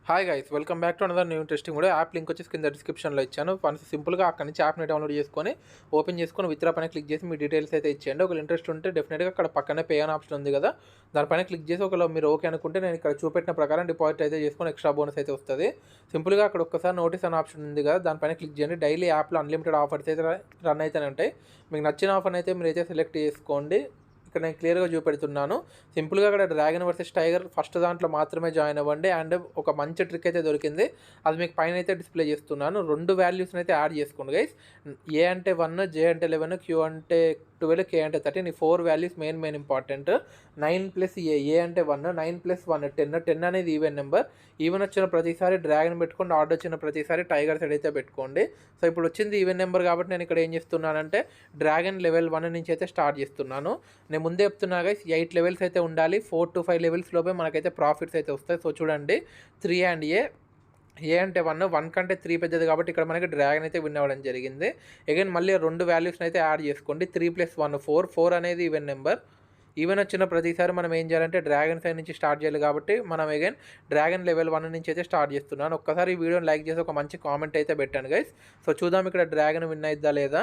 Hi guys, welcome back to another new interesting video. App link వచ్చేసి కింద డిస్క్రిప్షన్లో ఇచ్చాను. వన్స్ సింపుల్గా అక్కడ నుంచి యాప్ని డౌన్లోడ్ చేసుకొని ఓపెన్ చేసుకొని విత్డ్రా పైన క్లిక్ చేసి మీ డీటెయిల్స్ అయితే ఇచ్చేయండి. ఒకవేళ ఇంట్రెస్ట్ ఉంటే డెఫినెట్గా అక్కడ పక్కనే పే అని ఆప్షన్ ఉంది కదా, దానిపైన క్లిక్ చేసి ఒకవేళ మీరు ఓకే అనుకుంటే నేను ఇక్కడ చూపెట్టిన ప్రకారం డిపాజిట్ అయితే చేసుకొని ఎక్స్ట్రా బోనస్ అయితే వస్తుంది. సింపుల్గా అక్కడ ఒక్కసారి నోటీస్ అనే ఆప్షన్ ఉంది కదా, దానిపైన క్లిక్ చేయండి. డైలీ యాప్లో అన్లిమిటెడ్ ఆఫర్స్ అయితే రన్ అయితేనే ఉంటాయి. మీకు నచ్చిన ఆఫర్ని అయితే మీరు అయితే సెలెక్ట్ చేసుకోండి. ఇక్కడ నేను క్లియర్గా చూపెడుతున్నాను. సింపుల్గా అక్కడ డ్రాగన్ వర్సెస్ టైగర్ ఫస్ట్ దాంట్లో మాత్రమే జాయిన్ అవ్వండి. అండ్ ఒక మంచి ట్రిక్ అయితే దొరికింది, అది మీకు పైన అయితే డిస్ప్లే చేస్తున్నాను. 2 వాల్యూస్ని అయితే యాడ్ చేసుకోండి గైస్. ఏ అంటే 1, జే అంటే 11, క్యూ అంటే 12, కే అంటే 13. ఈ 4 వాల్యూస్ మెయిన్ ఇంపార్టెంట్. 9 ప్లస్ ఏ అంటే 1, 9 ప్లస్ 1 10. 10 అనేది ఈవెన్ నెంబర్. ఈవెన్ వచ్చిన ప్రతిసారి డ్రాగన్ పెట్టుకోండి, ఆర్డర్ వచ్చిన ప్రతిసారి టైగర్ సైడ్ అయితే పెట్టుకోండి. సో ఇప్పుడు వచ్చింది ఈవెన్ నెంబర్ కాబట్టి నేను ఇక్కడ ఏం చేస్తున్నానంటే డ్రాగన్ లెవెల్ 1 నుంచి అయితే స్టార్ట్ చేస్తున్నాను. నేను ముందే చెప్తున్నా గైస్, 8 లెవెల్స్ అయితే ఉండాలి. 4 to 5 లెవెల్స్ లోపే మనకైతే ప్రాఫిట్స్ అయితే వస్తాయి. సో చూడండి, 3 అండ్ ఏ అంటే 1 కంటే 3 పెద్దది కాబట్టి ఇక్కడ మనకి డ్రాగన్ అయితే విన్ అవ్వడం జరిగింది. అగైన్ మళ్ళీ 2 వాల్యూస్ని అయితే యాడ్ చేసుకోండి. 3 + 1 4 అనేది ఈవెన్ నెంబర్. ఈవెన్ వచ్చిన ప్రతిసారి మనం ఏం చేయాలంటే డ్రాగన్ సైడ్ నుంచి స్టార్ట్ చేయాలి కాబట్టి మనం అగైన్ డ్రాగన్ లెవెల్ 1 నుంచి అయితే స్టార్ట్ చేస్తున్నాను. ఒక్కసారి ఈ వీడియోని లైక్ చేసి ఒక మంచి కామెంట్ అయితే పెట్టాను గైస్. సో చూద్దాం ఇక్కడ డ్రాగన్ విన్ అయిద్దా లేదా.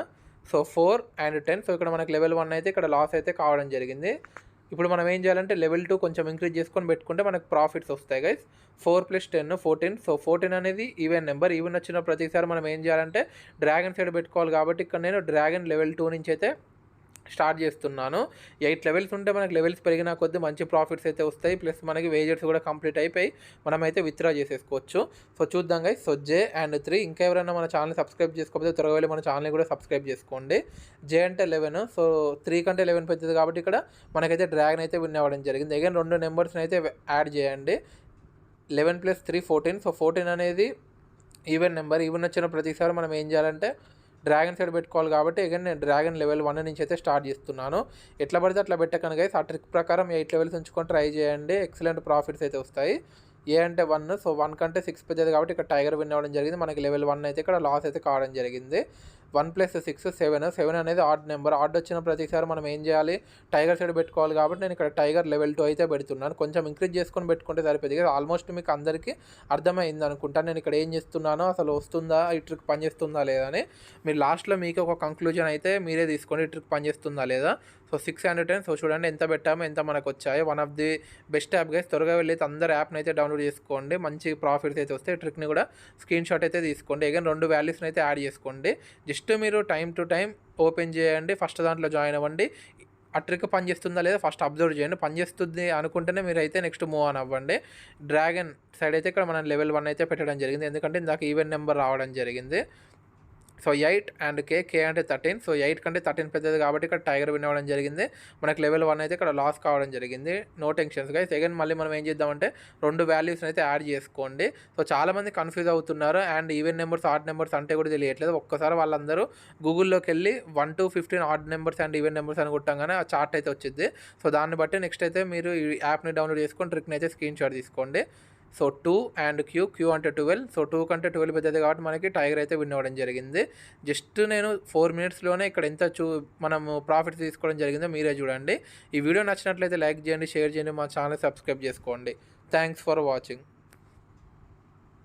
So 4 and 10. సో ఇక్కడ మనకి లెవెల్ 1 అయితే ఇక్కడ లాస్ అయితే కావడం జరిగింది. ఇప్పుడు మనం ఏం చేయాలంటే లెవెల్ 2 కొంచెం ఇంక్రీజ్ చేసుకొని పెట్టుకుంటే మనకు ప్రాఫిట్స్ వస్తాయి గైస్. 4 + 10 14. సో 14 అనేది ఈవెన్ నెంబర్. ఈవెన్ వచ్చిన ప్రతిసారి మనం ఏం చేయాలంటే డ్రాగన్ సైడ్ పెట్టుకోవాలి కాబట్టి ఇక్కడ నేను డ్రాగన్ లెవెల్ 2 నుంచి అయితే స్టార్ట్ చేస్తున్నాను. 8 లెవెల్స్ ఉంటే మనకి లెవెల్స్ పెరిగిన కొద్దీ మంచి ప్రాఫిట్స్ అయితే వస్తాయి. ప్లస్ మనకి వేజర్స్ కూడా కంప్లీట్ అయిపోయి మనమైతే విత్డ్రా చేసేసుకోవచ్చు. సో చూద్దాం గైస్. So J and 3. ఇంకా ఎవరైనా మన ఛానల్ సబ్స్క్రైబ్ చేసుకోకపోతే త్వరగా వెళ్ళి మన ఛానల్ని కూడా సబ్స్క్రైబ్ చేసుకోండి. జే అంటే 11. సో 3 కంటే 11 పెద్దది కాబట్టి ఇక్కడ మనకైతే డ్రాగన్ అయితే విన్ అవ్వడం జరిగింది. అగైన్ 2 నెంబర్స్ని అయితే యాడ్ చేయండి. 11 + 3 14. సో 14 అనేది ఈవెన్ నెంబర్. ఈవెన్ వచ్చిన ప్రతిసారి మనం ఏం చేయాలంటే డ్రాగన్ సైడ్ పెట్టుకోవాలి కాబట్టి అగైన్ నేను డ్రాగన్ లెవెల్ 1 నుంచి అయితే స్టార్ట్ చేస్తున్నాను. ఎట్లా పడితే అట్లా పెట్టకండి గైస్. ఆ ట్రిక్ ప్రకారం 8 లెవెల్స్ ఉంచుకొని ట్రై చేయండి. ఎక్సలెంట్ ప్రాఫిట్స్ అయితే వస్తాయి. ఏ అంటే 1. సో 1 కంటే 6 పెద్దది కాబట్టి ఇక్కడ టైగర్ విన్ అవ్వడం జరిగింది. మనకి లెవెల్ 1 అయితే ఇక్కడ లాస్ అయితే కావడం జరిగింది. 1 + 6 7. 7 అనేది ఆడ్ నెంబర్. ఆడ్ వచ్చిన ప్రతిసారి మనం ఏం చేయాలి, టైగర్ సైడ్ పెట్టుకోవాలి కాబట్టి నేను ఇక్కడ టైగర్ లెవెల్ 2 అయితే పెడుతున్నాను. కొంచెం ఇంక్రీజ్ చేసుకొని పెట్టుకుంటే సరిపోతుంది. ఆల్మోస్ట్ మీకు అందరికీ అర్థమైంది అనుకుంటాను నేను ఇక్కడ ఏం చేస్తున్నానో, అసలు వస్తుందా ఈ ట్రిక్ పనిచేస్తుందా లేదా అని. మీరు లాస్ట్లో మీకు ఒక కంక్లూజన్ అయితే మీరే తీసుకోండి, ఈ ట్రిక్ పనిచేస్తుందా లేదా. So 6 and 10. సో చూడండి ఎంత పెట్టామో ఎంత మనకు వచ్చాయో. One of the best app guys. త్వరగా వెళ్ళి అందరు యాప్ని అయితే డౌన్లోడ్ చేసుకోండి. మంచి ప్రాఫిట్స్ అయితే వస్తాయి. ట్రిక్ని కూడా స్క్రీన్ షాట్ అయితే తీసుకోండి. అగైన్ 2 వాల్యూస్ని అయితే యాడ్ చేసుకోండి. జస్ట్ మీరు టైం టు టైం ఓపెన్ చేయండి. ఫస్ట్ దాంట్లో జాయిన్ అవ్వండి. ఆ ట్రిక్ పనిచేస్తుందా లేదా ఫస్ట్ అబ్జర్వ్ చేయండి. పనిచేస్తుంది అనుకుంటేనే మీరు అయితే నెక్స్ట్ మూవ్ ఆన్ అవ్వండి. డ్రాగన్ సైడ్ అయితే ఇక్కడ మనం లెవెల్ 1 అయితే పెట్టడం జరిగింది, ఎందుకంటే ఇందాక ఈవెన్ నెంబర్ రావడం జరిగింది. సో 8 and కే అంటే 13. సో 8 కంటే 13 పెద్దది కాబట్టి ఇక్కడ టైగర్ విన్ అవ్వడం జరిగింది. మనకి లెవెల్ 1 అయితే ఇక్కడ లాస్ కావడం జరిగింది. No tensions guys. అగైన్ మళ్ళీ మనం ఏం చేద్దామంటే 2 వాల్యూస్ని అయితే యాడ్ చేసుకోండి. సో చాలామంది కన్ఫ్యూజ్ అవుతున్నారు and even numbers odd numbers అంటే కూడా తెలియట్లేదు. ఒక్కసారి వాళ్ళందరూ గూగుల్లోకి వెళ్ళి 1 to 15 odd numbers and even numbers అని కొట్టంగానే ఆ చార్ట్ అయితే వచ్చింది. సో దాన్ని బట్టి నెక్స్ట్ అయితే మీరు ఈ యాప్ని డౌన్లోడ్ చేసుకొని ట్రిక్ని అయితే స్క్రీన్ షాట్ తీసుకోండి. సో 2 and క్యూ అంటే 12. సో 2 కంటే 12 పెద్దది కాబట్టి మనకి టైగర్ అయితే విన్ అవ్వడం జరిగింది. జస్ట్ నేను 4 మినిట్స్లోనే ఇక్కడ ఎంత మనము ప్రాఫిట్ తీసుకోవడం జరిగిందో మీరే చూడండి. ఈ వీడియో నచ్చినట్లయితే లైక్ చేయండి, షేర్ చేయండి, మా ఛానల్ సబ్స్క్రైబ్ చేసుకోండి. Thanks for watching.